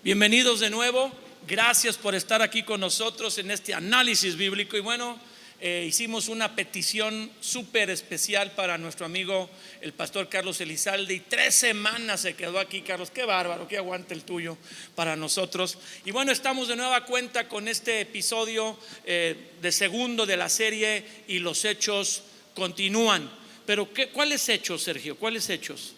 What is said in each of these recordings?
Bienvenidos de nuevo, gracias por estar aquí con nosotros en este análisis bíblico. Y bueno, hicimos una petición súper especial para nuestro amigo el pastor Carlos Elizalde, y 3 semanas se quedó aquí. Carlos, qué bárbaro, qué aguante el tuyo para nosotros. Y bueno, estamos de nueva cuenta con este episodio de segundo de la serie Y los hechos continúan. Pero ¿cuáles hechos, Sergio? ¿Cuáles hechos?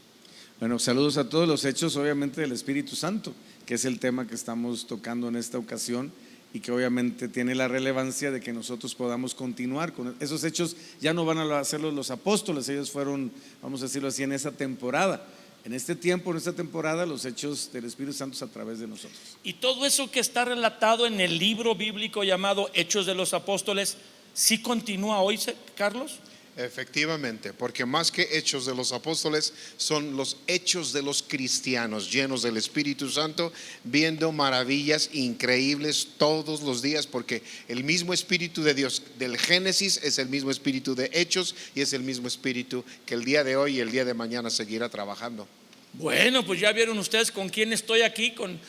Bueno, saludos a todos. Los hechos obviamente del Espíritu Santo, que es el tema que estamos tocando en esta ocasión y que obviamente tiene la relevancia de que nosotros podamos continuar con esos hechos. Ya no van a hacerlos los apóstoles, ellos fueron, vamos a decirlo así, en esa temporada. En este tiempo, en esta temporada, los hechos del Espíritu Santo es a través de nosotros. Y todo eso que está relatado en el libro bíblico llamado Hechos de los Apóstoles, ¿sí continúa hoy, Carlos? Efectivamente, porque más que hechos de los apóstoles, son los hechos de los cristianos llenos del Espíritu Santo, viendo maravillas increíbles todos los días, porque el mismo Espíritu de Dios del Génesis es el mismo Espíritu de Hechos y es el mismo Espíritu que el día de hoy y el día de mañana seguirá trabajando. Bueno, pues ya vieron ustedes con quién estoy aquí, con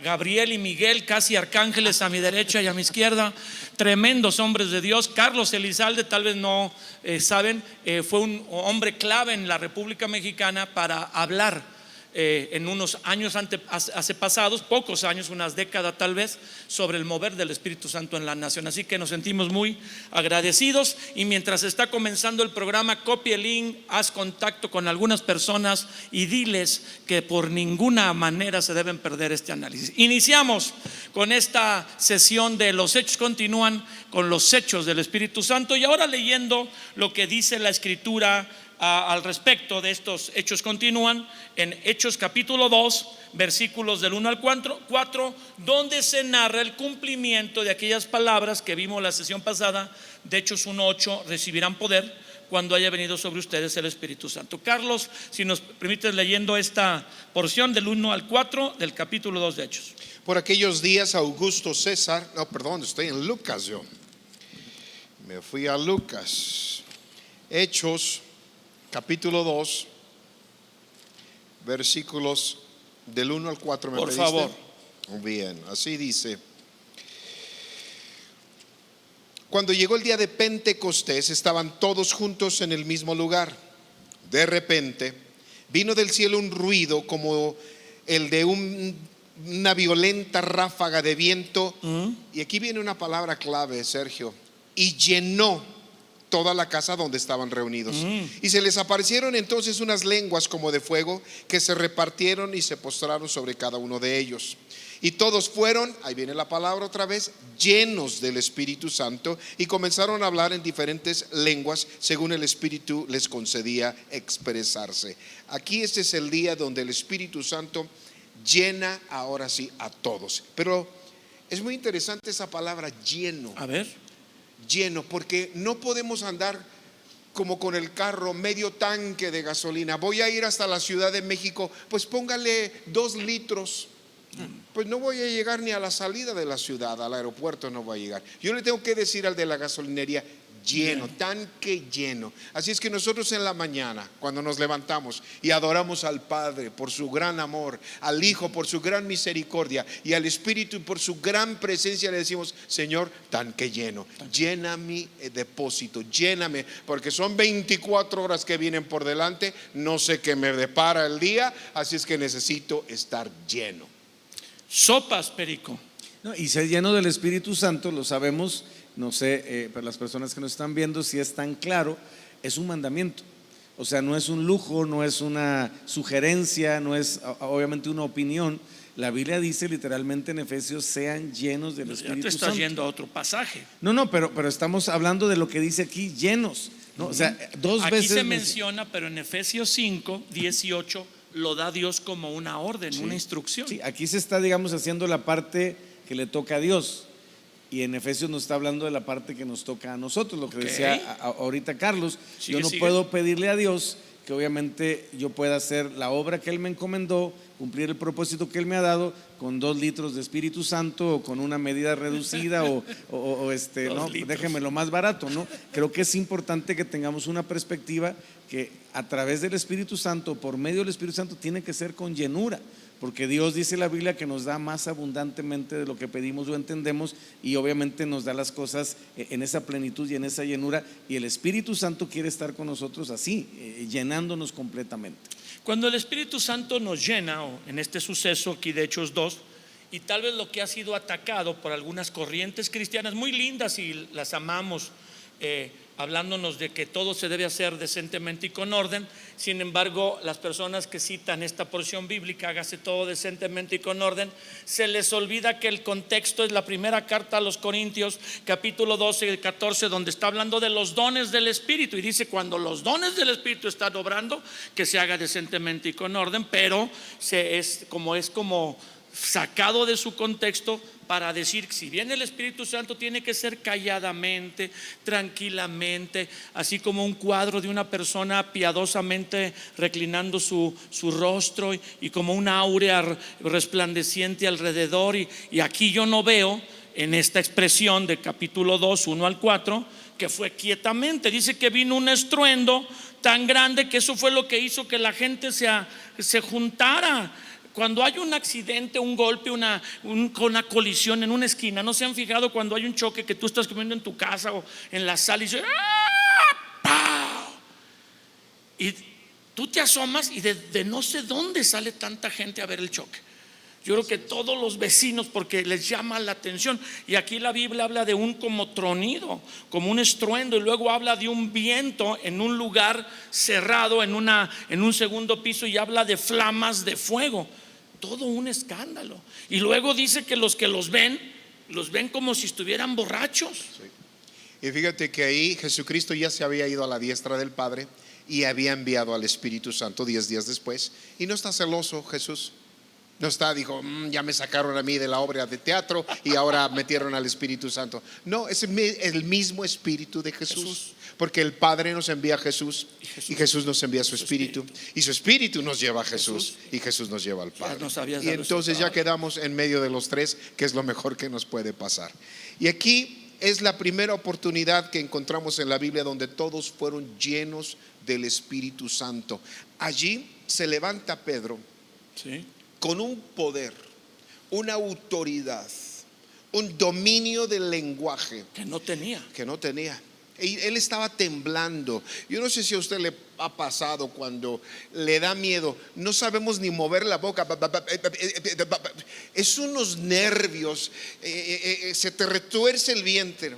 Gabriel y Miguel, casi arcángeles a mi derecha y a mi izquierda, tremendos hombres de Dios. Carlos Elizalde, tal vez no saben, fue un hombre clave en la República Mexicana para hablar en unos años hace pasados, pocos años, unas décadas tal vez, sobre el mover del Espíritu Santo en la nación. Así que nos sentimos muy agradecidos, y mientras está comenzando el programa, copia el link, haz contacto con algunas personas y diles que por ninguna manera se deben perder este análisis. Iniciamos con esta sesión de Los hechos continúan, con los hechos del Espíritu Santo, y ahora leyendo lo que dice la Escritura al respecto de estos hechos continúan, en Hechos capítulo 2, versículos del 1 al 4, donde se narra el cumplimiento de aquellas palabras que vimos la sesión pasada de Hechos 1:8: recibirán poder cuando haya venido sobre ustedes el Espíritu Santo. Carlos, si nos permites, leyendo esta porción del 1 al 4 del capítulo 2 de Hechos. Por aquellos días Augusto César, estoy en Lucas, me fui a Lucas. Hechos capítulo 2, versículos del 1 al 4. Por favor. Bien, así dice: cuando llegó el día de Pentecostés, estaban todos juntos en el mismo lugar. De repente vino del cielo un ruido como el de una violenta ráfaga de viento. Y aquí viene una palabra clave, Sergio: y llenó toda la casa donde estaban reunidos. Y se les aparecieron entonces unas lenguas como de fuego, que se repartieron y se postraron sobre cada uno de ellos. Y todos fueron, ahí viene la palabra otra vez, llenos del Espíritu Santo, y comenzaron a hablar en diferentes lenguas según el Espíritu les concedía expresarse. Aquí este es el día donde el Espíritu Santo llena ahora sí a todos. Pero es muy interesante esa palabra lleno. A ver. Lleno, porque no podemos andar como con el carro medio tanque de gasolina. Voy a ir hasta la Ciudad de México, pues póngale 2 litros. Pues no voy a llegar ni a la salida de la ciudad, al aeropuerto no voy a llegar. Yo le tengo que decir al de la gasolinería: lleno, tanque lleno. Así es que nosotros en la mañana, cuando nos levantamos y adoramos al Padre por su gran amor, al Hijo por su gran misericordia y al Espíritu por su gran presencia, le decimos: Señor, tanque lleno, llena mi depósito, lléname, porque son 24 horas que vienen por delante, no sé qué me depara el día, así es que necesito estar lleno. Sopas, Perico. Y ser lleno del Espíritu Santo, lo sabemos. No sé, para las personas que nos están viendo, si es tan claro, es un mandamiento. O sea, no es un lujo, no es una sugerencia, no es obviamente una opinión. La Biblia dice literalmente en Efesios: sean llenos del Espíritu Santo. Ya te estás yendo a otro pasaje. No, pero estamos hablando de lo que dice aquí: llenos, ¿no? O sea, 2 aquí veces se menciona, pero en Efesios 5:18 lo da Dios como una orden, sí, una instrucción. Sí, aquí se está, digamos, haciendo la parte que le toca a Dios. Y en Efesios nos está hablando de la parte que nos toca a nosotros, lo que decía ahorita Carlos. Yo no puedo pedirle a Dios que obviamente yo pueda hacer la obra que Él me encomendó, cumplir el propósito que Él me ha dado con 2 litros de Espíritu Santo, o con una medida reducida, o no, déjeme lo más barato, ¿no? Creo que es importante que tengamos una perspectiva que a través del Espíritu Santo, por medio del Espíritu Santo, tiene que ser con llenura, porque Dios dice en la Biblia que nos da más abundantemente de lo que pedimos o entendemos, y obviamente nos da las cosas en esa plenitud y en esa llenura, y el Espíritu Santo quiere estar con nosotros así, llenándonos completamente. Cuando el Espíritu Santo nos llena, o en este suceso aquí de Hechos 2, y tal vez lo que ha sido atacado por algunas corrientes cristianas muy lindas y las amamos, hablándonos de que todo se debe hacer decentemente y con orden. Sin embargo, las personas que citan esta porción bíblica, hágase todo decentemente y con orden, se les olvida que el contexto es la primera carta a los Corintios, capítulo 12 y 14, donde está hablando de los dones del Espíritu, y dice: cuando los dones del Espíritu están obrando, que se haga decentemente y con orden. Pero es como sacado de su contexto para decir que si bien el Espíritu Santo tiene que ser calladamente, tranquilamente, así como un cuadro de una persona piadosamente reclinando su rostro, y como una áurea resplandeciente alrededor, y aquí yo no veo en esta expresión de capítulo 2, 1 al 4, que fue quietamente. Dice que vino un estruendo tan grande que eso fue lo que hizo que la gente se juntara. Cuando hay un accidente, un golpe, una colisión en una esquina, ¿no se han fijado cuando hay un choque que tú estás comiendo en tu casa o en la sala y dices ¡ah! Y tú te asomas y de no sé dónde sale tanta gente a ver el choque? Yo creo que todos los vecinos, porque les llama la atención. Y aquí la Biblia habla de un como tronido, como un estruendo, y luego habla de un viento en un lugar cerrado, en un segundo piso, y habla de flamas de fuego. Todo un escándalo. Y luego dice que los ven como si estuvieran borrachos. Sí. Y fíjate que ahí Jesucristo ya se había ido a la diestra del Padre y había enviado al Espíritu Santo 10 días después. Y no está celoso Jesús. No dijo, ya me sacaron a mí de la obra de teatro y ahora metieron al Espíritu Santo. No, es el mismo Espíritu de Jesús. Porque el Padre nos envía a Jesús y Jesús nos envía a su Espíritu, y su Espíritu nos lleva a Jesús y Jesús nos lleva al Padre. Y entonces ya quedamos en medio de los tres, que es lo mejor que nos puede pasar. Y aquí es la primera oportunidad que encontramos en la Biblia donde todos fueron llenos del Espíritu Santo. Allí se levanta Pedro, sí, con un poder, una autoridad, un dominio del lenguaje que no tenía. Y él estaba temblando. Yo no sé si a usted le ha pasado cuando le da miedo, no sabemos ni mover la boca, es unos nervios, se te retuerce el vientre.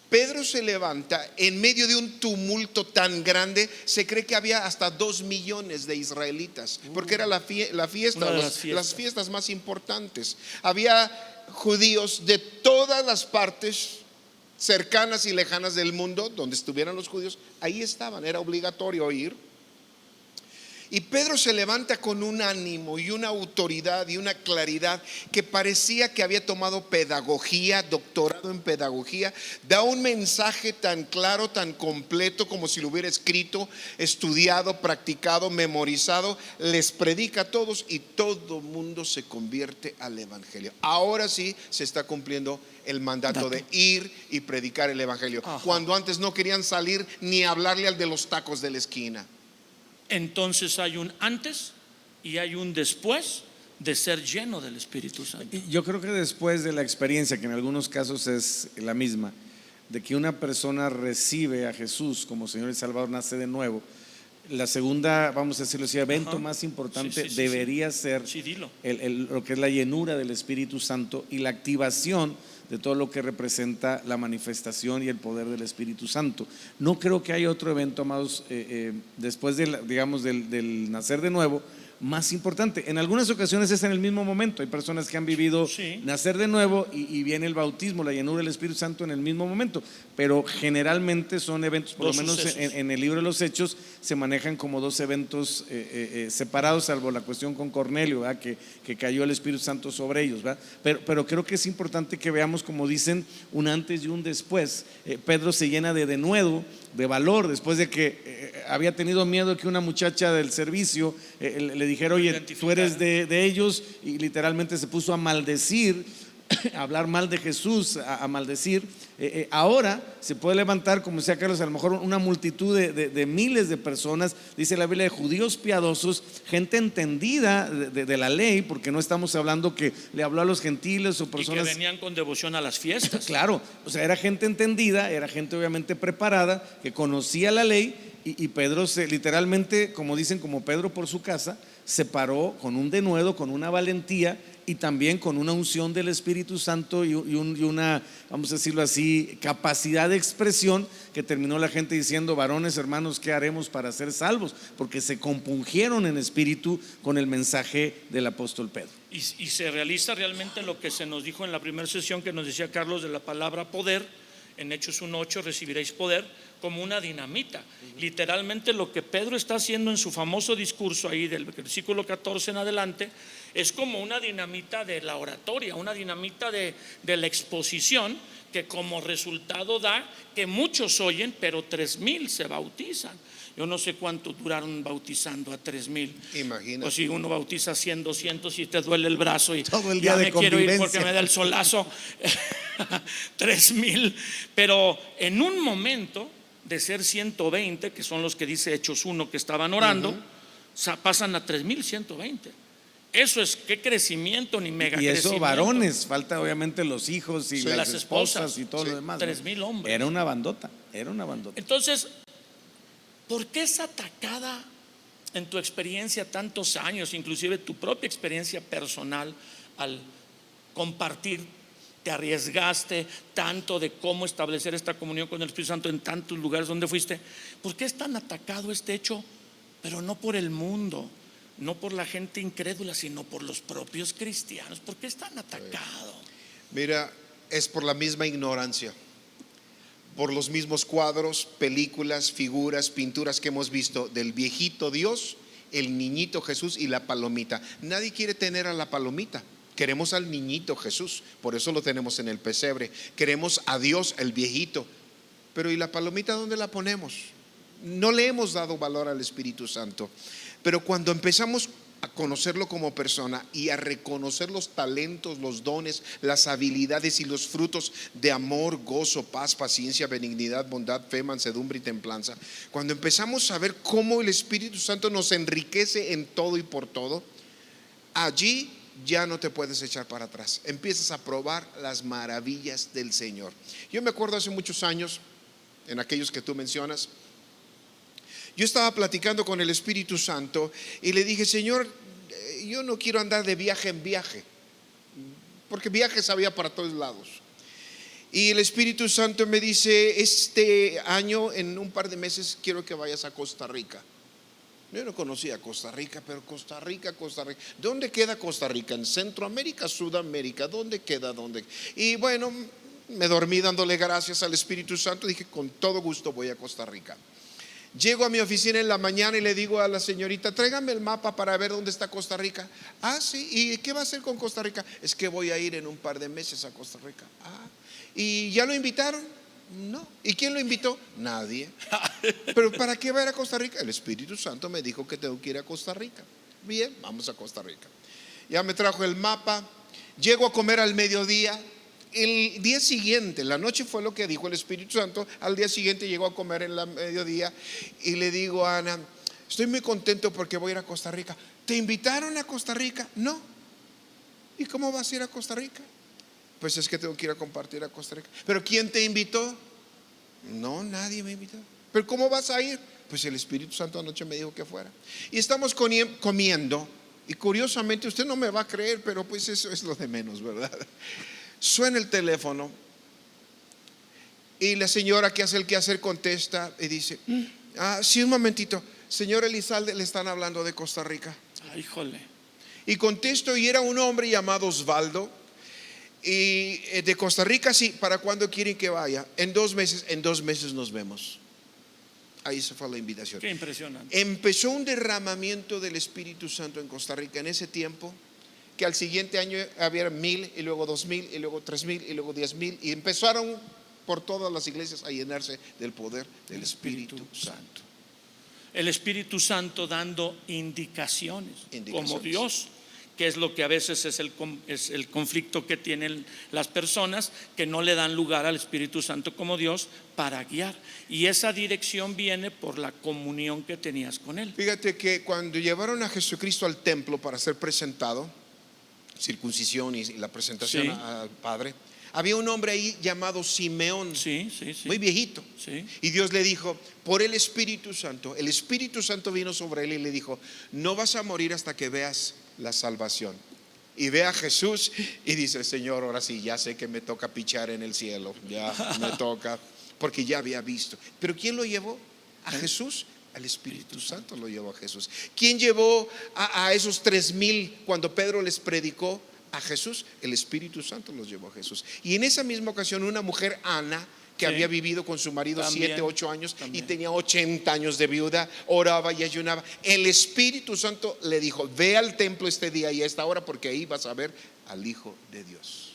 Pedro se levanta en medio de un tumulto tan grande. Se cree que había hasta 2 millones de israelitas, porque era la fiesta, las fiestas más importantes. Había judíos de todas las partes cercanas y lejanas del mundo donde estuvieran los judíos. Ahí estaban, era obligatorio ir. Y Pedro se levanta con un ánimo y una autoridad y una claridad que parecía que había tomado pedagogía, doctorado en pedagogía. Da un mensaje tan claro, tan completo, como si lo hubiera escrito, estudiado, practicado, memorizado. Les predica a todos y todo mundo se convierte al evangelio. Ahora sí se está cumpliendo el mandato de ir y predicar el evangelio. Ajá. Cuando antes no querían salir ni hablarle al de los tacos de la esquina. Entonces hay un antes y hay un después de ser lleno del Espíritu Santo. Yo creo que después de la experiencia, que en algunos casos es la misma, de que una persona recibe a Jesús como Señor y Salvador, nace de nuevo, la segunda, vamos a decirlo así, evento más importante debería ser lo que es la llenura del Espíritu Santo y la activación de todo lo que representa la manifestación y el poder del Espíritu Santo. No creo que haya otro evento, amados, después del nacer de nuevo, más importante. En algunas ocasiones es en el mismo momento. Hay personas que han vivido nacer de nuevo y viene el bautismo, la llenura del Espíritu Santo en el mismo momento, pero generalmente son eventos, por lo menos en el libro de los Hechos se manejan como 2 eventos separados, salvo la cuestión con Cornelio, que cayó el Espíritu Santo sobre ellos, ¿verdad? Pero creo que es importante que veamos, como dicen, un antes y un después. Pedro se llena de denuedo, de valor, después de que había tenido miedo que una muchacha del servicio le dijera, oye, tú eres de ellos, y literalmente se puso a maldecir a hablar mal de Jesús, a maldecir, ahora se puede levantar, como decía Carlos, a lo mejor una multitud de miles de personas, dice la Biblia, de judíos piadosos, gente entendida de la ley, porque no estamos hablando que le habló a los gentiles o personas y que venían con devoción a las fiestas. Claro, o sea, era gente entendida, era gente obviamente preparada, que conocía la ley, y Pedro literalmente, como dicen, como Pedro por su casa, se paró con un denuedo, con una valentía y también con una unción del Espíritu Santo y una, vamos a decirlo así, capacidad de expresión, que terminó la gente diciendo: varones, hermanos, ¿qué haremos para ser salvos? Porque se compungieron en espíritu con el mensaje del apóstol Pedro. Y se realiza realmente lo que se nos dijo en la primera sesión, que nos decía Carlos, de la palabra poder. En Hechos 1:8 recibiréis poder, como una dinamita. Literalmente lo que Pedro está haciendo en su famoso discurso ahí del versículo 14 en adelante es como una dinamita de la oratoria, una dinamita de la exposición, que como resultado da que muchos oyen, pero 3,000 se bautizan. Yo no sé cuánto duraron bautizando a 3,000. Imagínate. O si uno bautiza 100, 200 y te duele el brazo y todo el día ya de me quiero ir convivencia, porque me da el solazo. 3,000. Pero en un momento de ser 120, que son los que dice Hechos 1 que estaban orando, pasan a 3,120. Eso es qué crecimiento, ni mega y eso crecimiento. Varones, falta obviamente los hijos y Sí, las esposas esposas, y todo sí, lo demás, 3,000 hombres. Era una bandota, era una bandota. Entonces, ¿por qué es atacada en tu experiencia tantos años, inclusive tu propia experiencia personal, al compartir? Te arriesgaste tanto de cómo establecer esta comunión con el Espíritu Santo en tantos lugares donde fuiste. ¿Por qué es tan atacado este hecho? Pero no por el mundo, no por la gente incrédula, sino por los propios cristianos. ¿Por qué es tan atacado? Mira, es por la misma ignorancia, por los mismos cuadros, películas, figuras, pinturas que hemos visto del viejito Dios, el niñito Jesús y la palomita. Nadie quiere tener a la palomita. Queremos al niñito Jesús, por eso lo tenemos en el pesebre. Queremos a Dios, el viejito. Pero ¿y la palomita dónde la ponemos? No le hemos dado valor al Espíritu Santo. Pero cuando empezamos a conocerlo como persona y a reconocer los talentos, los dones, las habilidades y los frutos de amor, gozo, paz, paciencia, benignidad, bondad, fe, mansedumbre y templanza, cuando empezamos a ver cómo el Espíritu Santo nos enriquece en todo y por todo, allí ya no te puedes echar para atrás. Empiezas a probar las maravillas del Señor. Yo me acuerdo hace muchos años, en aquellos que tú mencionas, yo estaba platicando con el Espíritu Santo y le dije: Señor, yo no quiero andar de viaje en viaje, porque viajes había para todos lados. Y el Espíritu Santo me dice: este año, en un par de meses, quiero que vayas a Costa Rica. Yo no conocía Costa Rica, pero Costa Rica. ¿Dónde queda Costa Rica? ¿En Centroamérica, Sudamérica? ¿Dónde queda? Y bueno, me dormí dándole gracias al Espíritu Santo. Dije: con todo gusto voy a Costa Rica. Llego a mi oficina en la mañana y le digo a la señorita: tráigame el mapa para ver dónde está Costa Rica. Ah, sí. ¿Y qué va a hacer con Costa Rica? Es que voy a ir en un par de meses a Costa Rica. Ah, ¿y ya lo invitaron? No. ¿Y quién lo invitó? Nadie. ¿Pero para qué va a ir a Costa Rica? El Espíritu Santo me dijo que tengo que ir a Costa Rica. Bien, vamos a Costa Rica. Ya me trajo el mapa. Llego a comer al mediodía. El día siguiente, la noche fue lo que dijo el Espíritu Santo. Al día siguiente llego a comer en la mediodía y le digo a Ana: estoy muy contento porque voy a ir a Costa Rica. ¿Te invitaron a Costa Rica? No. ¿Y cómo vas a ir a Costa Rica? Pues es que tengo que ir a compartir a Costa Rica. ¿Pero quién te invitó? No, nadie me invitó. ¿Pero cómo vas a ir? Pues el Espíritu Santo anoche me dijo que fuera. Y estamos comiendo, y curiosamente, usted no me va a creer, pero pues eso es lo de menos, ¿verdad? Suena el teléfono y la señora que hace el quehacer contesta y dice: sí, un momentito, señor Elizalde, le están hablando de Costa Rica. Ay, híjole. Y contesto, y era un hombre llamado Osvaldo, y de Costa Rica. Sí, ¿para cuándo quieren que vaya? En 2 meses. En 2 meses nos vemos. Ahí se fue la invitación. Qué impresionante. Empezó un derramamiento del Espíritu Santo en Costa Rica en ese tiempo, que al siguiente año había 1,000 y luego 2,000 y luego 3,000 y luego 10,000, y empezaron por todas las iglesias a llenarse del poder del Espíritu Santo. El Espíritu Santo dando indicaciones como Dios, que es lo que a veces es el conflicto que tienen las personas, que no le dan lugar al Espíritu Santo como Dios para guiar. Y esa dirección viene por la comunión que tenías con Él. Fíjate que cuando llevaron a Jesucristo al templo para ser presentado, circuncisión y la presentación Sí. al Padre, había un hombre ahí llamado Simeón, Sí, sí, sí. muy viejito. Sí. Y Dios le dijo, por el Espíritu Santo vino sobre él y le dijo, no vas a morir hasta que veas la salvación. Y ve a Jesús y dice, Señor, ahora sí, ya sé que me toca pichar en el cielo, ya me toca, porque ya había visto. Pero ¿quién lo llevó a Jesús? Al Espíritu Santo lo llevó a Jesús. ¿Quién llevó a esos 3,000 cuando Pedro les predicó a Jesús? El Espíritu Santo los llevó a Jesús. Y en esa misma ocasión una mujer, Ana, que Sí. había vivido con su marido También, 7, 8 años también. y tenía 80 años de viuda, oraba y ayunaba. El Espíritu Santo le dijo, ve al templo este día y a esta hora porque ahí vas a ver al Hijo de Dios.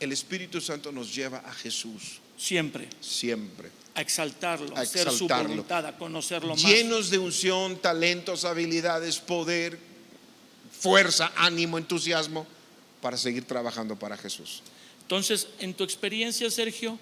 El Espíritu Santo nos lleva a Jesús Siempre siempre, a exaltarlo, A a hacer su exaltarlo. voluntad, a conocerlo más. llenos de unción, talentos, habilidades, poder, fuerza, ánimo, entusiasmo para seguir trabajando para Jesús. Entonces, en tu experiencia, Sergio,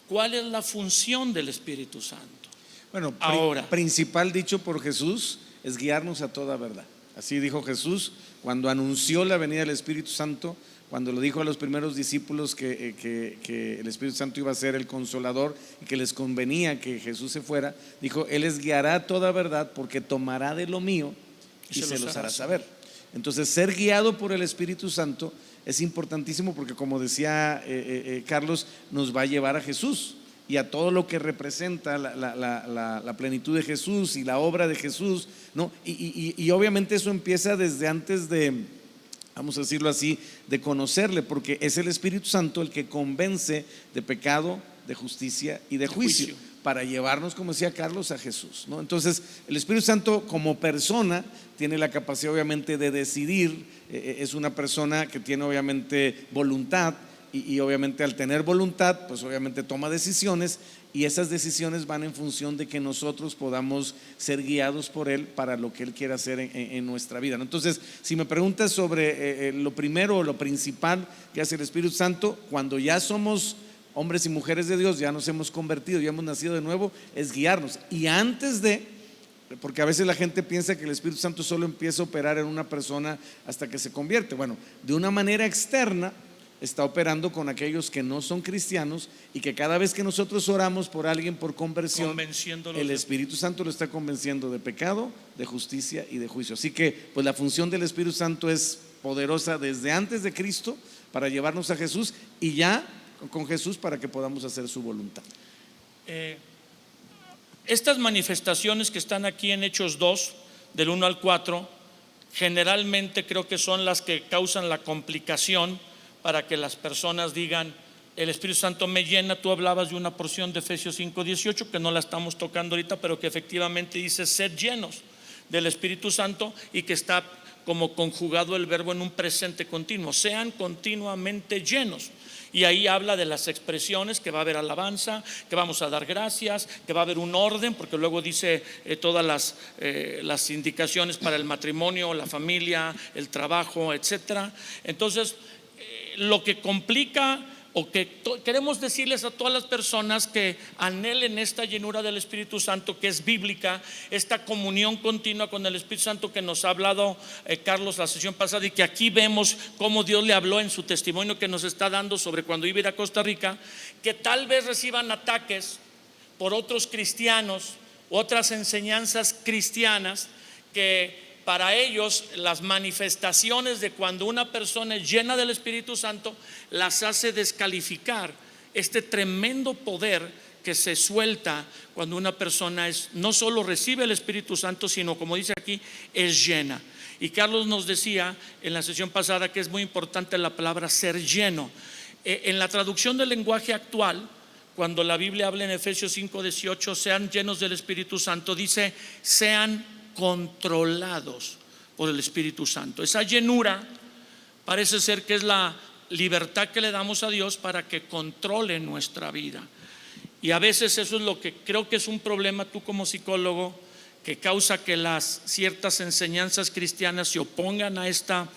¿cuál es la función del Espíritu Santo? Bueno, Ahora. principal dicho por Jesús es guiarnos a toda verdad. Así dijo Jesús cuando anunció la venida del Espíritu Santo, cuando lo dijo a los primeros discípulos que el Espíritu Santo iba a ser el consolador y que les convenía que Jesús se fuera. Dijo, Él les guiará a toda verdad porque tomará de lo mío y se los hará saber. Entonces, ser guiado por el Espíritu Santo es importantísimo porque, como decía Carlos, nos va a llevar a Jesús y a todo lo que representa la plenitud de Jesús y la obra de Jesús, ¿no? Y obviamente eso empieza desde antes de, vamos a decirlo así, de conocerle, porque es el Espíritu Santo el que convence de pecado, de justicia y de juicio, para llevarnos, como decía Carlos, a Jesús, ¿no? Entonces, el Espíritu Santo como persona tiene la capacidad obviamente de decidir, es una persona que tiene obviamente voluntad y obviamente al tener voluntad, pues obviamente toma decisiones y esas decisiones van en función de que nosotros podamos ser guiados por Él para lo que Él quiere hacer en nuestra vida, ¿no? Entonces, si me preguntas sobre lo primero o lo principal que hace el Espíritu Santo, cuando ya somos hombres y mujeres de Dios, ya nos hemos convertido, ya hemos nacido de nuevo, es guiarnos. Y antes de, porque a veces la gente piensa que el Espíritu Santo solo empieza a operar en una persona hasta que se convierte. Bueno, de una manera externa está operando con aquellos que no son cristianos y que cada vez que nosotros oramos por alguien por conversión, el Espíritu Santo lo está convenciendo de pecado, de justicia y de juicio. Así que pues la función del Espíritu Santo es poderosa desde antes de Cristo para llevarnos a Jesús y ya con Jesús para que podamos hacer su voluntad. Estas manifestaciones que están aquí en Hechos 2, del 1 al 4, generalmente creo que son las que causan la complicación para que las personas digan, el Espíritu Santo me llena. Tú hablabas de una porción de Efesios 5:18 que no la estamos tocando ahorita, pero que efectivamente dice sed llenos del Espíritu Santo y que está como conjugado el verbo en un presente continuo, sean continuamente llenos. Y ahí habla de las expresiones, que va a haber alabanza, que vamos a dar gracias, que va a haber un orden, porque luego dice todas las indicaciones para el matrimonio, la familia, el trabajo, etcétera. Entonces, lo que complica o que queremos decirles a todas las personas que anhelen esta llenura del Espíritu Santo, que es bíblica, esta comunión continua con el Espíritu Santo que nos ha hablado Carlos la sesión pasada, y que aquí vemos cómo Dios le habló en su testimonio que nos está dando sobre cuando iba a ir a Costa Rica, que tal vez reciban ataques por otros cristianos, otras enseñanzas cristianas, que para ellos las manifestaciones de cuando una persona es llena del Espíritu Santo las hace descalificar este tremendo poder que se suelta cuando una persona no solo recibe el Espíritu Santo, sino, como dice aquí, es llena. Y Carlos nos decía en la sesión pasada que es muy importante la palabra ser lleno. En la traducción del lenguaje actual, cuando la Biblia habla en Efesios 5:18, sean llenos del Espíritu Santo, dice sean controlados por el Espíritu Santo. Esa llenura parece ser que es la libertad que le damos a Dios para que controle nuestra vida. Y a veces eso es lo que creo que es un problema, tú como psicólogo, que causa que las ciertas enseñanzas cristianas se opongan a esta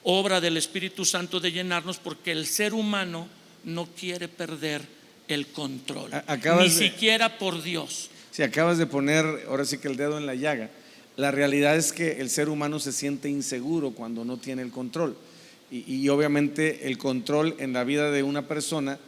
obra del Espíritu Santo de llenarnos, porque el ser humano no quiere perder el control, ni siquiera por Dios. Si acabas de poner ahora sí que el dedo en la llaga, la realidad es que el ser humano se siente inseguro cuando no tiene el control. Y obviamente el control en la vida de una persona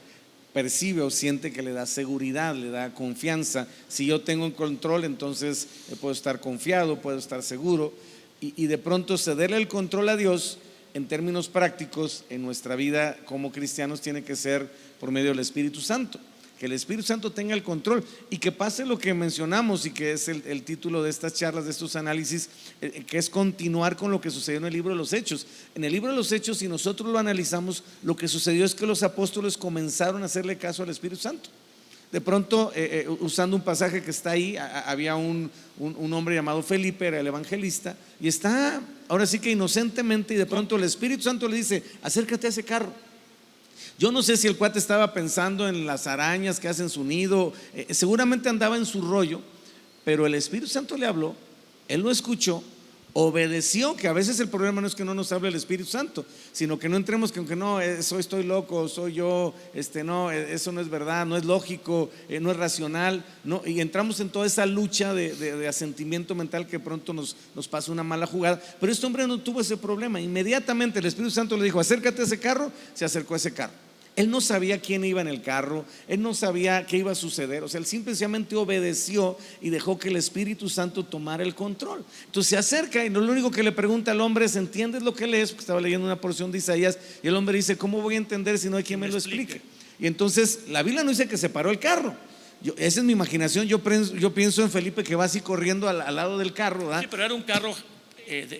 percibe o siente que le da seguridad, le da confianza. Si yo tengo el control, entonces puedo estar confiado, puedo estar seguro. Y de pronto cederle el control a Dios en términos prácticos en nuestra vida como cristianos tiene que ser por medio del Espíritu Santo. Que el Espíritu Santo tenga el control y que pase lo que mencionamos y que es el título de estas charlas, de estos análisis, que es continuar con lo que sucedió en el libro de los Hechos. En el libro de los Hechos, si nosotros lo analizamos, lo que sucedió es que los apóstoles comenzaron a hacerle caso al Espíritu Santo. De pronto, usando un pasaje que está ahí, había un hombre llamado Felipe, era el evangelista, y está ahora sí que inocentemente, y de pronto el Espíritu Santo le dice: acércate a ese carro. Yo no sé si el cuate estaba pensando en las arañas que hacen su nido, seguramente andaba en su rollo, pero el Espíritu Santo le habló, él lo escuchó, obedeció. Que a veces el problema no es que no nos hable el Espíritu Santo, sino que no entremos que aunque no, estoy loco, soy yo, no, eso no es verdad, no es lógico, no es racional, no, y entramos en toda esa lucha de asentimiento mental que pronto nos pasa una mala jugada. Pero este hombre no tuvo ese problema. Inmediatamente el Espíritu Santo le dijo: acércate a ese carro. Se acercó a ese carro. Él no sabía quién iba en el carro, él no sabía qué iba a suceder, o sea, él simplemente obedeció y dejó que el Espíritu Santo tomara el control. Entonces se acerca y lo único que le pregunta al hombre es: ¿entiendes lo que lees? Porque estaba leyendo una porción de Isaías, y el hombre dice: ¿cómo voy a entender si no hay quien me lo explique? Y entonces la Biblia no dice que se paró el carro. Esa es mi imaginación. Yo pienso en Felipe que va así corriendo al lado del carro, ¿verdad? Sí, pero era un carro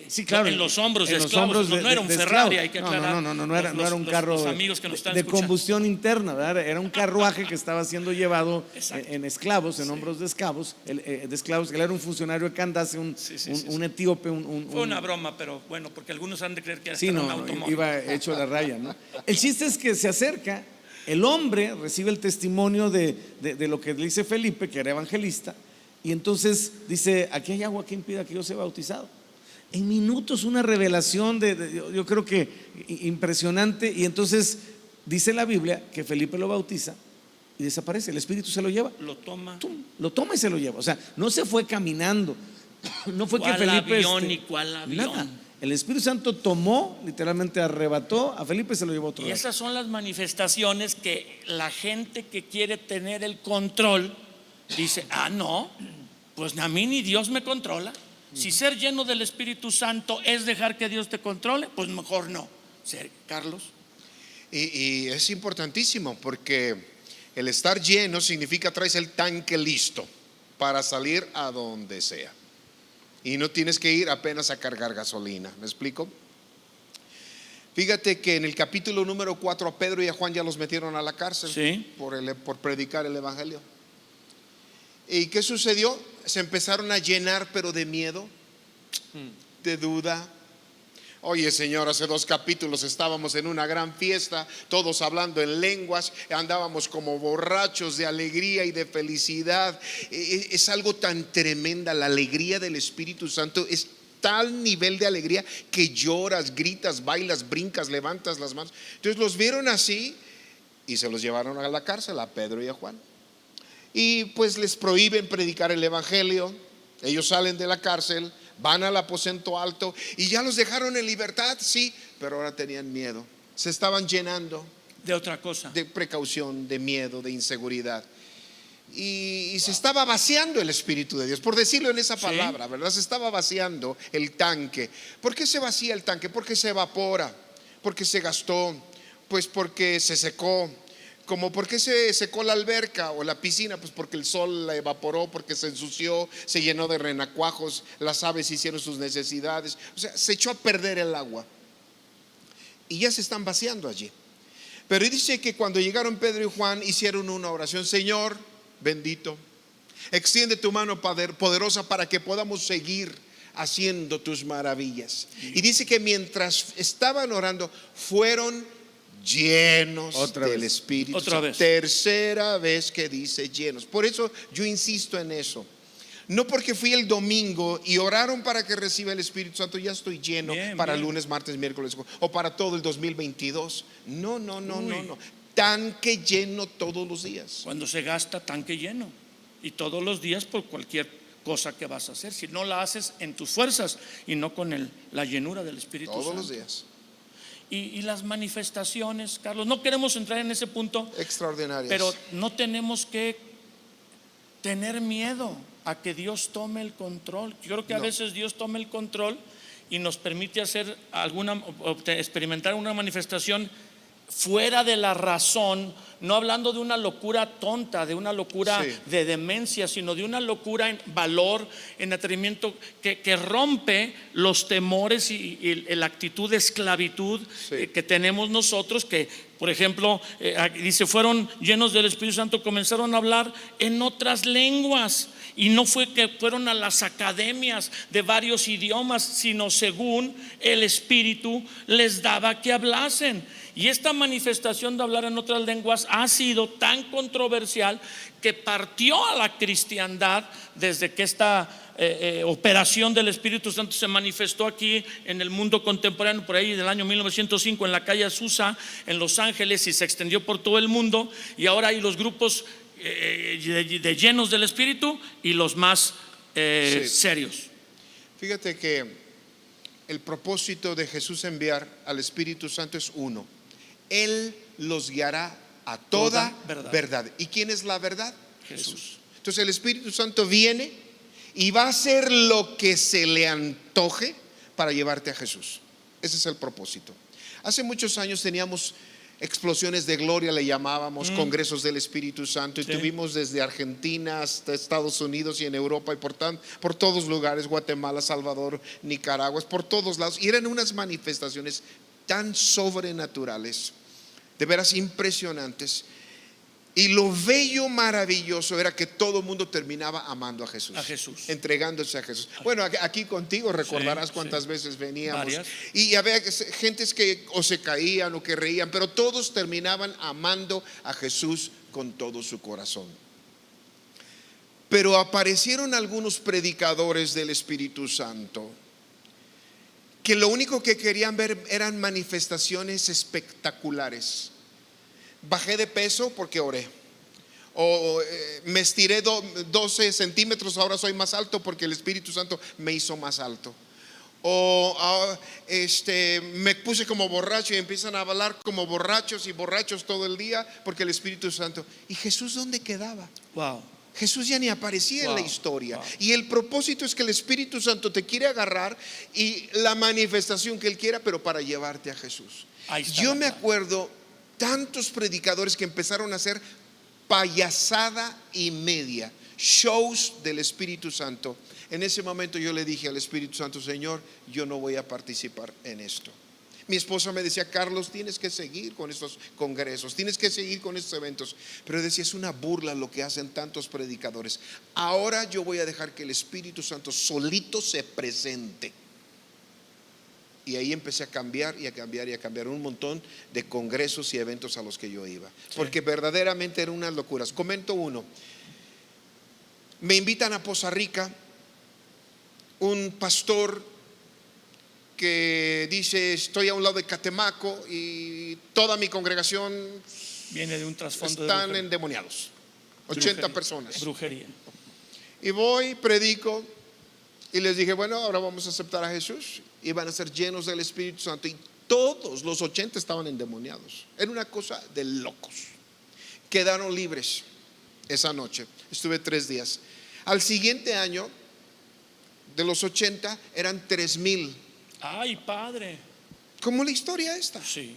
sí, claro, en los hombros de los esclavos, hombros no era un Ferrari, hay que aclarar. No era un carro los amigos que nos están de escuchando. combustión interna, ¿verdad? Era un carruaje que estaba siendo llevado en esclavos, en hombros de esclavos. Él era un funcionario de Candace, un etíope. Fue una broma, pero bueno, porque algunos han de creer que era un automóvil. Iba hecho a la raya, ¿no? El chiste es que se acerca, el hombre recibe el testimonio de lo que le dice Felipe, que era evangelista, y entonces dice: aquí hay agua que impida que yo sea bautizado. En minutos una revelación yo creo que impresionante. Y entonces dice la Biblia que Felipe lo bautiza y desaparece, el Espíritu se lo lleva, lo toma y se lo lleva. O sea, no se fue caminando, no fue que Felipe ¿Cuál avión? Nada. El Espíritu Santo tomó, literalmente arrebató a Felipe y se lo llevó a otro lado. Y esas son las manifestaciones que la gente que quiere tener el control dice: no, pues a mí ni Dios me controla. Si ser lleno del Espíritu Santo es dejar que Dios te controle, pues mejor no. Carlos. Y es importantísimo, porque el estar lleno significa traes el tanque listo para salir a donde sea. Y no tienes que ir apenas a cargar gasolina. ¿Me explico? Fíjate que en el capítulo número 4 a Pedro y a Juan ya los metieron a la cárcel, sí, por predicar el evangelio. ¿Y qué sucedió? Se empezaron a llenar, pero de miedo, de duda. Oye, Señor, hace 2 capítulos estábamos en una gran fiesta, todos hablando en lenguas, andábamos como borrachos de alegría y de felicidad. Es algo tan tremenda, la alegría del Espíritu Santo es tal nivel de alegría que lloras, gritas, bailas, brincas, levantas las manos. Entonces los vieron así y se los llevaron a la cárcel, a Pedro y a Juan. Y pues les prohíben predicar el evangelio. Ellos salen de la cárcel, van al aposento alto y ya los dejaron en libertad, sí, pero ahora tenían miedo. Se estaban llenando de otra cosa, de precaución, de miedo, de inseguridad. Y se estaba vaciando el Espíritu de Dios, por decirlo en esa palabra, ¿sí? ¿Verdad? Se estaba vaciando el tanque. ¿Por qué se vacía el tanque? Porque se evapora, porque se gastó, pues porque se secó. Como por qué se secó la alberca o la piscina, pues porque el sol la evaporó, porque se ensució, se llenó de renacuajos, las aves hicieron sus necesidades, o sea, se echó a perder el agua y ya se están vaciando allí. Pero dice que cuando llegaron Pedro y Juan hicieron una oración: Señor bendito, extiende tu mano poderosa para que podamos seguir haciendo tus maravillas. Y dice que mientras estaban orando fueron llenos del Espíritu. Otra vez. Tercera vez que dice llenos. Por eso yo insisto en eso. No porque fui el domingo y oraron para que reciba el Espíritu Santo, ya estoy lleno para bien. lunes, martes, miércoles o para todo el 2022. No. Uy. Tanque lleno todos los días. Cuando se gasta, tanque lleno. Y todos los días por cualquier cosa que vas a hacer. Si no la haces en tus fuerzas y no con la llenura del Espíritu Todos Santo. los días. Y las manifestaciones, Carlos, no queremos entrar en ese punto, Extraordinarias. pero no tenemos que tener miedo a que Dios tome el control. Yo creo que a No. veces Dios toma el control y nos permite hacer experimentar una manifestación fuera de la razón, no hablando de una locura tonta, de una locura Sí. de demencia, sino de una locura en valor, en atrevimiento, que rompe los temores y la actitud de esclavitud Sí. que tenemos nosotros, que por ejemplo dice, fueron llenos del Espíritu Santo, comenzaron a hablar en otras lenguas. Y no fue que fueron a las academias de varios idiomas, sino según el Espíritu les daba que hablasen. Y esta manifestación de hablar en otras lenguas ha sido tan controversial que partió a la cristiandad desde que esta operación del Espíritu Santo se manifestó aquí en el mundo contemporáneo, por ahí del año 1905 en la calle Azusa en Los Ángeles, y se extendió por todo el mundo. Y ahora hay los grupos de llenos del Espíritu y los más Sí. serios. Fíjate que el propósito de Jesús enviar al Espíritu Santo es uno: Él los guiará a toda verdad. ¿Y quién es la verdad? Jesús. Entonces el Espíritu Santo viene y va a hacer lo que se le antoje para llevarte a Jesús. Ese es el propósito. Hace muchos años teníamos explosiones de gloria, le llamábamos, congresos del Espíritu Santo, y Sí. tuvimos desde Argentina hasta Estados Unidos y en Europa y por todos lugares, Guatemala, Salvador, Nicaragua, por todos lados. Y eran unas manifestaciones tan sobrenaturales, de veras impresionantes. Y lo bello, maravilloso era que todo el mundo terminaba amando a Jesús, entregándose a Jesús. Bueno, aquí contigo recordarás cuántas veces veníamos. Varias. Y había gentes que o se caían o que reían, pero todos terminaban amando a Jesús con todo su corazón. Pero aparecieron algunos predicadores del Espíritu Santo que lo único que querían ver eran manifestaciones espectaculares. Bajé de peso porque oré. O me estiré 12 centímetros, ahora soy más alto porque el Espíritu Santo me hizo más alto. O me puse como borracho y empiezan a hablar como borrachos y borrachos todo el día porque el Espíritu Santo. ¿Y Jesús dónde quedaba? Wow. Jesús ya ni aparecía en la historia. Wow. Y el propósito es que el Espíritu Santo te quiere agarrar y la manifestación que Él quiera, pero para llevarte a Jesús. Yo me acuerdo tantos predicadores que empezaron a hacer payasada y media, shows del Espíritu Santo. En ese momento yo le dije al Espíritu Santo: Señor, yo no voy a participar en esto. Mi esposa me decía: Carlos, tienes que seguir con estos congresos, tienes que seguir con estos eventos. Pero decía: es una burla lo que hacen tantos predicadores. Ahora yo voy a dejar que el Espíritu Santo solito se presente. Y ahí empecé a cambiar y a cambiar y a cambiar un montón de congresos y eventos a los que yo iba, porque verdaderamente eran unas locuras. Comento uno. Me invitan a Poza Rica, un pastor que dice: estoy a un lado de Catemaco y toda mi congregación viene de un trasfondo están de endemoniados, 80 personas. Brujería. Y voy, predico y les dije: bueno, ahora vamos a aceptar a Jesús. Iban a ser llenos del Espíritu Santo y todos los 80 estaban endemoniados. Era una cosa de locos. Quedaron libres esa noche. Estuve 3 días. Al siguiente año, de los 80, eran 3,000. Ay, padre. Como la historia esta. Sí.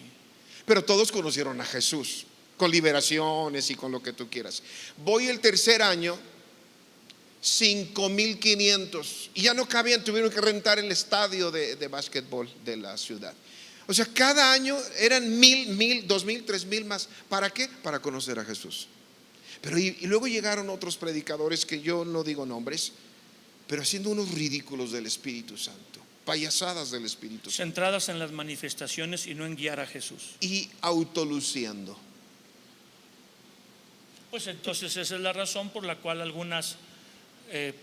Pero todos conocieron a Jesús, con liberaciones y con lo que tú quieras. Voy el tercer año, 5,500. Y ya no cabían, tuvieron que rentar el estadio de básquetbol de la ciudad. O sea, cada año eran 1,000, 2,000, 3,000 más. ¿Para qué? Para conocer a Jesús. Pero y luego llegaron otros predicadores que yo no digo nombres, pero haciendo unos ridículos del Espíritu Santo, payasadas del Espíritu Santo, Centradas en las manifestaciones y no en guiar a Jesús. y autoluciendo. Pues entonces esa es la razón por la cual algunas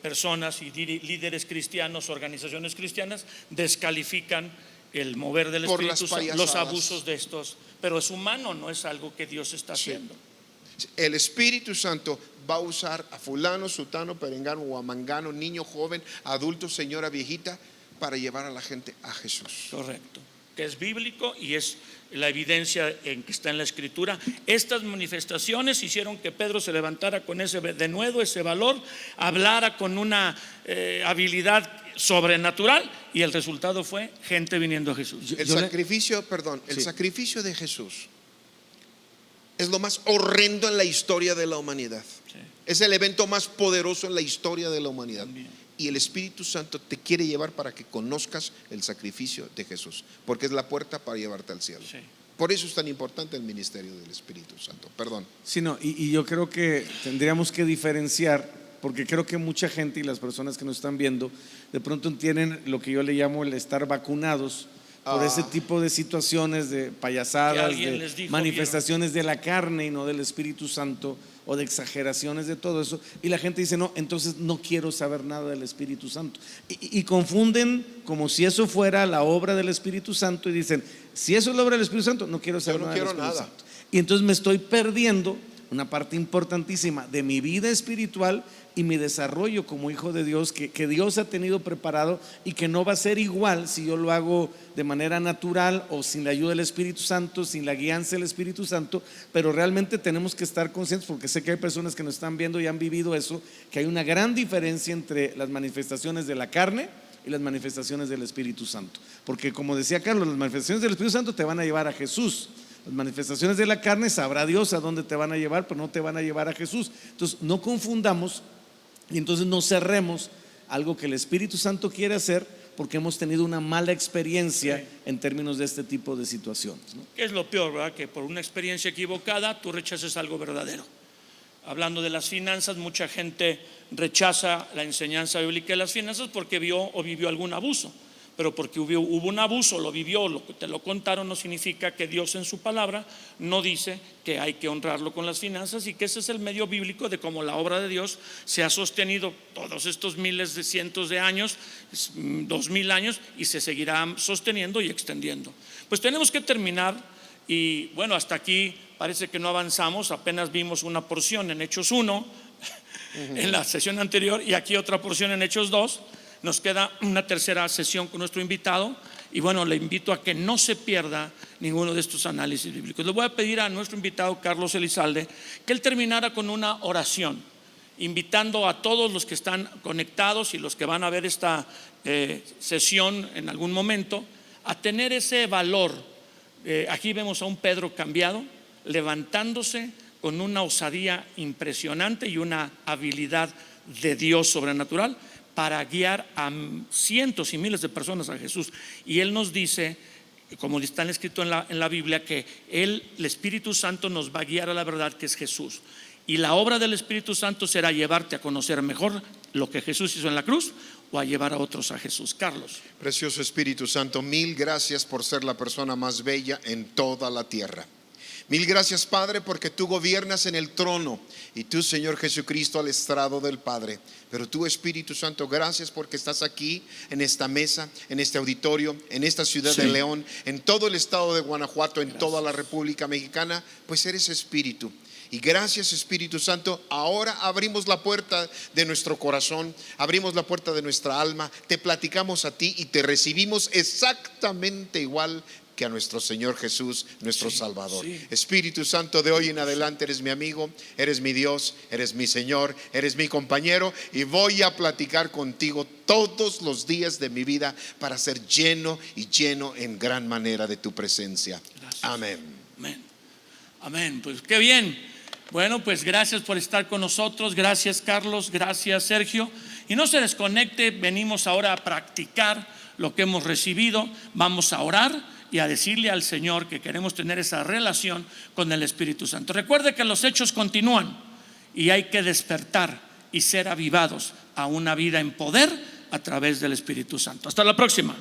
personas y líderes cristianos, organizaciones cristianas, descalifican el mover del Por Espíritu las Santo, los payasadas. abusos de estos, pero es humano, no es algo que Dios está haciendo. El Espíritu Santo va a usar a fulano, sutano, perengano o a mangano, niño, joven, adulto, señora, viejita, para llevar a la gente a Jesús. Correcto, que es bíblico y es la evidencia en que está en la Escritura. Estas manifestaciones hicieron que Pedro se levantara con ese denuedo, ese valor, hablara con una habilidad sobrenatural, y el resultado fue gente viniendo a Jesús. El sacrificio de Jesús es lo más horrendo en la historia de la humanidad. Sí. Es el evento más poderoso en la historia de la humanidad. También. Y el Espíritu Santo te quiere llevar para que conozcas el sacrificio de Jesús, porque es la puerta para llevarte al cielo. Sí. Por eso es tan importante el ministerio del Espíritu Santo. Perdón. Sí, no, y yo creo que tendríamos que diferenciar, porque creo que mucha gente y las personas que nos están viendo de pronto tienen lo que yo le llamo el estar vacunados por ese tipo de situaciones, de Que payasadas, alguien les de dijo, manifestaciones de la carne y no del Espíritu Santo, o de exageraciones de todo eso, y la gente dice: no, entonces no quiero saber nada del Espíritu Santo, y confunden como si eso fuera la obra del Espíritu Santo, y dicen: si eso es la obra del Espíritu Santo, no quiero saber Yo no nada del quiero Espíritu nada. Santo. Y entonces me estoy perdiendo una parte importantísima de mi vida espiritual y mi desarrollo como hijo de Dios, que Dios ha tenido preparado, y que no va a ser igual si yo lo hago de manera natural o sin la ayuda del Espíritu Santo, sin la guianza del Espíritu Santo. Pero realmente tenemos que estar conscientes, porque sé que hay personas que nos están viendo y han vivido eso, que hay una gran diferencia entre las manifestaciones de la carne y las manifestaciones del Espíritu Santo. Porque, como decía Carlos, las manifestaciones del Espíritu Santo te van a llevar a Jesús. Las manifestaciones de la carne, sabrá Dios a dónde te van a llevar, pero no te van a llevar a Jesús. Entonces no confundamos, y entonces no cerremos algo que el Espíritu Santo quiere hacer, porque hemos tenido una mala experiencia en términos de este tipo de situaciones, ¿no? ¿Qué es lo peor, verdad? Que por una experiencia equivocada tú rechaces algo verdadero. Hablando de las finanzas, mucha gente rechaza la enseñanza bíblica de las finanzas porque vio o vivió algún abuso. Pero porque hubo un abuso, lo vivió, te lo contaron, no significa que Dios en su palabra no dice que hay que honrarlo con las finanzas, y que ese es el medio bíblico de cómo la obra de Dios se ha sostenido todos estos miles de cientos de años, 2000 años, y se seguirá sosteniendo y extendiendo. Pues tenemos que terminar, y bueno, hasta aquí parece que no avanzamos, apenas vimos una porción en Hechos 1 en la sesión anterior, y aquí otra porción en Hechos 2. Nos queda una tercera sesión con nuestro invitado, y bueno, le invito a que no se pierda ninguno de estos análisis bíblicos. Le voy a pedir a nuestro invitado Carlos Elizalde que él terminara con una oración, invitando a todos los que están conectados y los que van a ver esta sesión en algún momento a tener ese valor. Aquí vemos a un Pedro cambiado, levantándose con una osadía impresionante y una habilidad de Dios sobrenatural para guiar a cientos y miles de personas a Jesús. Y Él nos dice, como está escrito en la Biblia, que el Espíritu Santo nos va a guiar a la verdad, que es Jesús. Y la obra del Espíritu Santo será llevarte a conocer mejor lo que Jesús hizo en la cruz, o a llevar a otros a Jesús. Carlos. Precioso Espíritu Santo, mil gracias por ser la persona más bella en toda la tierra. Mil gracias, Padre, porque tú gobiernas en el trono y tú, Señor Jesucristo, al estrado del Padre. Pero tú, Espíritu Santo, gracias porque estás aquí en esta mesa, en este auditorio, en esta ciudad de León, en todo el estado de Guanajuato, en toda la República Mexicana, pues eres Espíritu. Y gracias, Espíritu Santo, ahora abrimos la puerta de nuestro corazón, abrimos la puerta de nuestra alma, te platicamos a ti y te recibimos exactamente igual que a nuestro Señor Jesús, nuestro Salvador. Espíritu Santo, de hoy en adelante eres mi amigo, eres mi Dios, eres mi Señor, eres mi compañero, y voy a platicar contigo todos los días de mi vida para ser lleno y lleno en gran manera de tu presencia. Gracias. Amén. Amén. Amén. Pues qué bien. Bueno, pues gracias por estar con nosotros. Gracias, Carlos. Gracias, Sergio. Y no se desconecte. Venimos ahora a practicar lo que hemos recibido. Vamos a orar y a decirle al Señor que queremos tener esa relación con el Espíritu Santo. Recuerde que los hechos continúan y hay que despertar y ser avivados a una vida en poder a través del Espíritu Santo. Hasta la próxima.